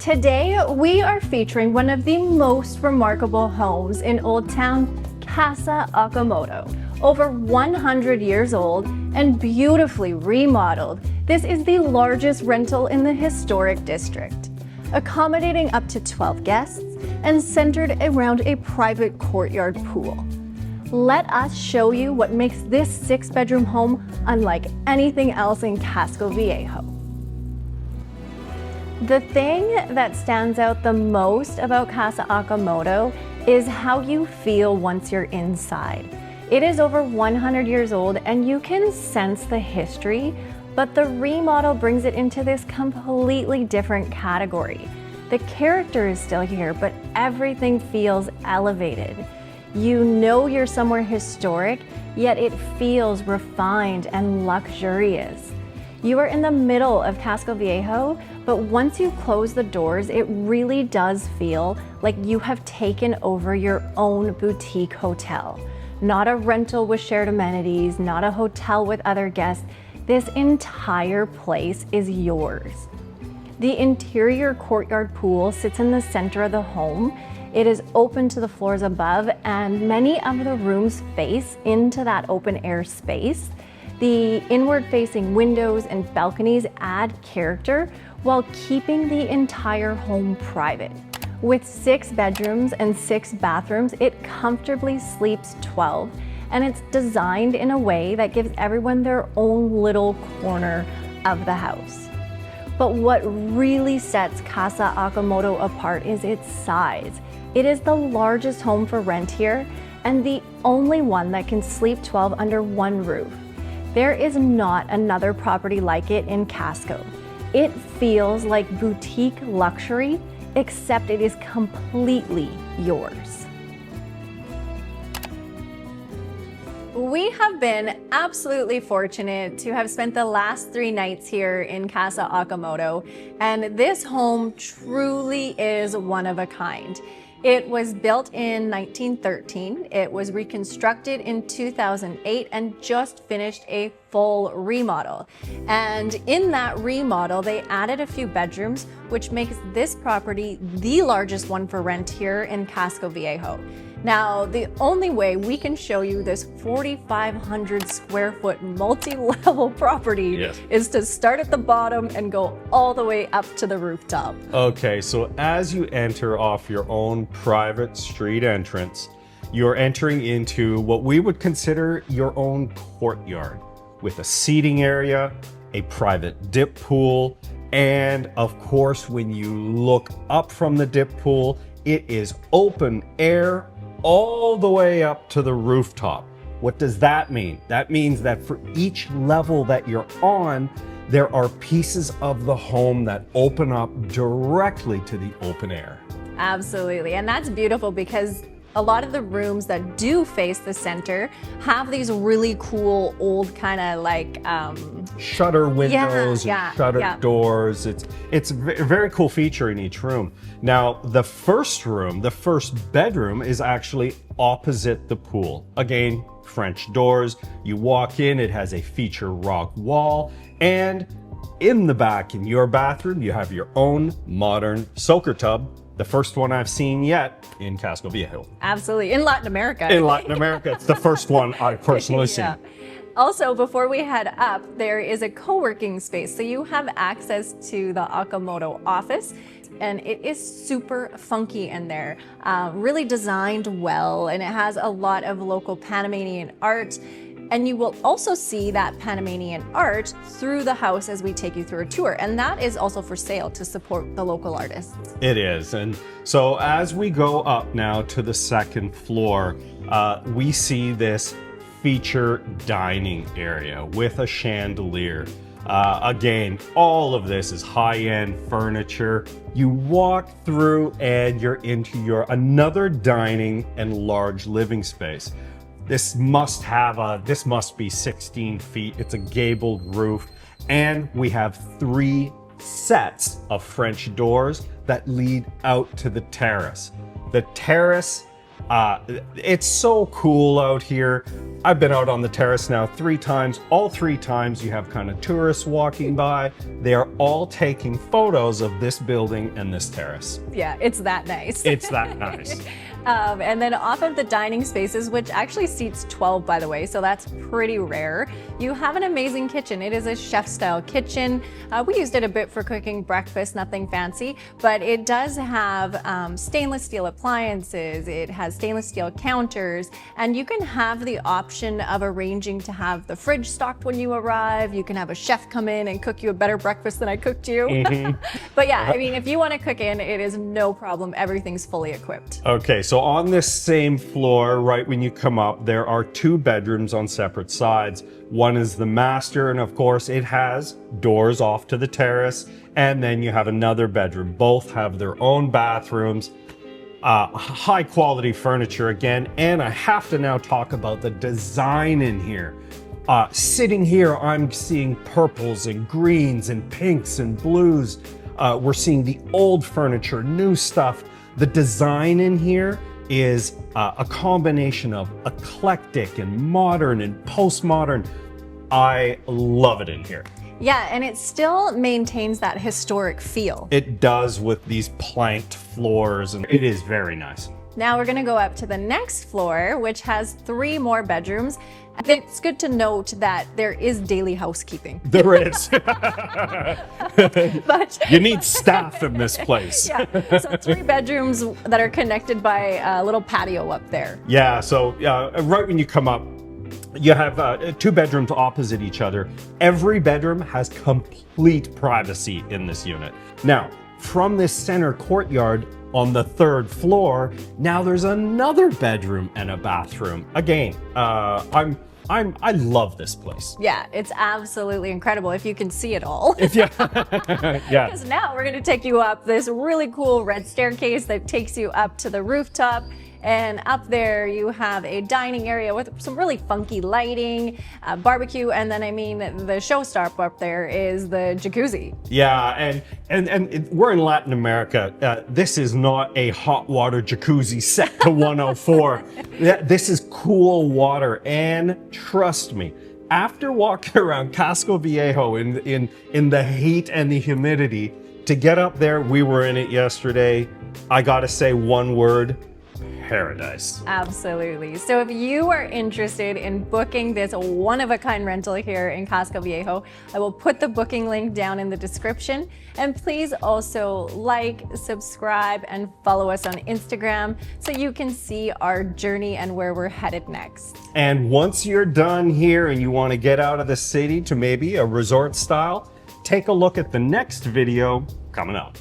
Today, we are featuring one of the most remarkable homes in Old Town, Casa AcoModo. Over 100 years old and beautifully remodeled, this is the largest rental in the historic district, accommodating up to 12 guests and centered around a private courtyard pool. Let us show you what makes this 6-bedroom home unlike anything else in Casco Viejo. The thing that stands out the most about Casa AcoModo is how you feel once you're inside. It is over 100 years old and you can sense the history, but the remodel brings it into this completely different category. The character is still here, but everything feels elevated. You know you're somewhere historic, yet it feels refined and luxurious. You are in the middle of Casco Viejo, but once you close the doors, it really does feel like you have taken over your own boutique hotel. Not a rental with shared amenities, not a hotel with other guests. This entire place is yours. The interior courtyard pool sits in the center of the home. It is open to the floors above, and many of the rooms face into that open air space. The inward-facing windows and balconies add character while keeping the entire home private. With 6 bedrooms and 6 bathrooms, it comfortably sleeps 12, and it's designed in a way that gives everyone their own little corner of the house. But what really sets Casa AcoModo apart is its size. It is the largest home for rent here and the only one that can sleep 12 under one roof. There is not another property like it in Casco. It feels like boutique luxury, except it is completely yours. We have been absolutely fortunate to have spent the last 3 nights here in Casa AcoModo, and this home truly is one of a kind. It was built in 1913, it was reconstructed in 2008 and just finished a full remodel. And in that remodel, they added a few bedrooms, which makes this property the largest one for rent here in Casco Viejo. Now, the only way we can show you this 4,500 square foot multi-level property is to start at the bottom and go all the way up to the rooftop. Okay, so as you enter off your own private street entrance, you're entering into what we would consider your own courtyard with a seating area, a private dip pool, and of course, when you look up from the dip pool, it is open air all the way up to the rooftop. What does that mean? That means that for each level that you're on, there are pieces of the home that open up directly to the open air. Absolutely, and that's beautiful because a lot of the rooms that do face the center have these really cool old kind of like shutter windows and shutter doors. It's a very cool feature in each room. Now, the first room, the first bedroom, is actually opposite the pool. Again, French doors. You walk in, it has a feature rock wall, and in the back, in your bathroom, you have your own modern soaker tub. The first one I've seen yet in Casco Viejo. Absolutely, in Latin America. In Latin America, it's the first one I've personally seen. Also, before we head up, there is a co-working space. So you have access to the AcoModo office, and it is super funky in there. Really designed well, and it has a lot of local Panamanian art. And you will also see that Panamanian art through the house as we take you through a tour. And that is also for sale to support the local artists. It is. And so as we go up now to the second floor, we see this feature dining area with a chandelier. Again, all of this is high-end furniture. You walk through and you're into another dining and large living space. This must be 16 feet. It's a gabled roof. And we have 3 sets of French doors that lead out to the terrace. The terrace, it's so cool out here. I've been out on the terrace now 3 times. All 3 times you have kind of tourists walking by. They are all taking photos of this building and this terrace. Yeah, it's that nice. It's that nice. And then off of the dining spaces, which actually seats 12, by the way, so that's pretty rare, you have an amazing kitchen. It is a chef-style kitchen. We used it a bit for cooking breakfast, nothing fancy, but it does have stainless steel appliances. It has stainless steel counters, and you can have the option of arranging to have the fridge stocked when you arrive. You can have a chef come in and cook you a better breakfast than I cooked you. But yeah, I mean, if you want to cook in, it is no problem. Everything's fully equipped. Okay, so on this same floor, right when you come up, there are 2 bedrooms on separate sides. One is the master, and of course it has doors off to the terrace, and then you have another bedroom. Both have their own bathrooms, high quality furniture again, and I have to now talk about the design in here. Sitting here, I'm seeing purples and greens and pinks and blues. We're seeing the old furniture, new stuff. The design in here is a combination of eclectic and modern and postmodern. I love it in here. Yeah, and it still maintains that historic feel. It does, with these planked floors, and it is very nice. Now we're gonna go up to the next floor, which has 3 more bedrooms. It's good to note that there is daily housekeeping. There is. But you need staff in this place. yeah, so 3 bedrooms that are connected by a little patio up there. Yeah, so right when you come up, you have 2 bedrooms opposite each other. Every bedroom has complete privacy in this unit. Now, from this center courtyard on the 3rd floor, now there's another bedroom and a bathroom. Again, I love this place. Yeah, it's absolutely incredible if you can see it all. Yeah. Because now we're gonna take you up this really cool red staircase that takes you up to the rooftop. And up there you have a dining area with some really funky lighting, barbecue, and then I mean the showstopper up there is the jacuzzi. Yeah, and we're in Latin America. This is not a hot water jacuzzi set to 104. This is cool water, and trust me, after walking around Casco Viejo in the heat and the humidity, to get up there, we were in it yesterday. I gotta say one word. Paradise. Absolutely. So if you are interested in booking this one-of-a-kind rental here in Casco Viejo, I will put the booking link down in the description. And please also like, subscribe, and follow us on Instagram so you can see our journey and where we're headed next. And once you're done here and you want to get out of the city to maybe a resort style, take a look at the next video coming up.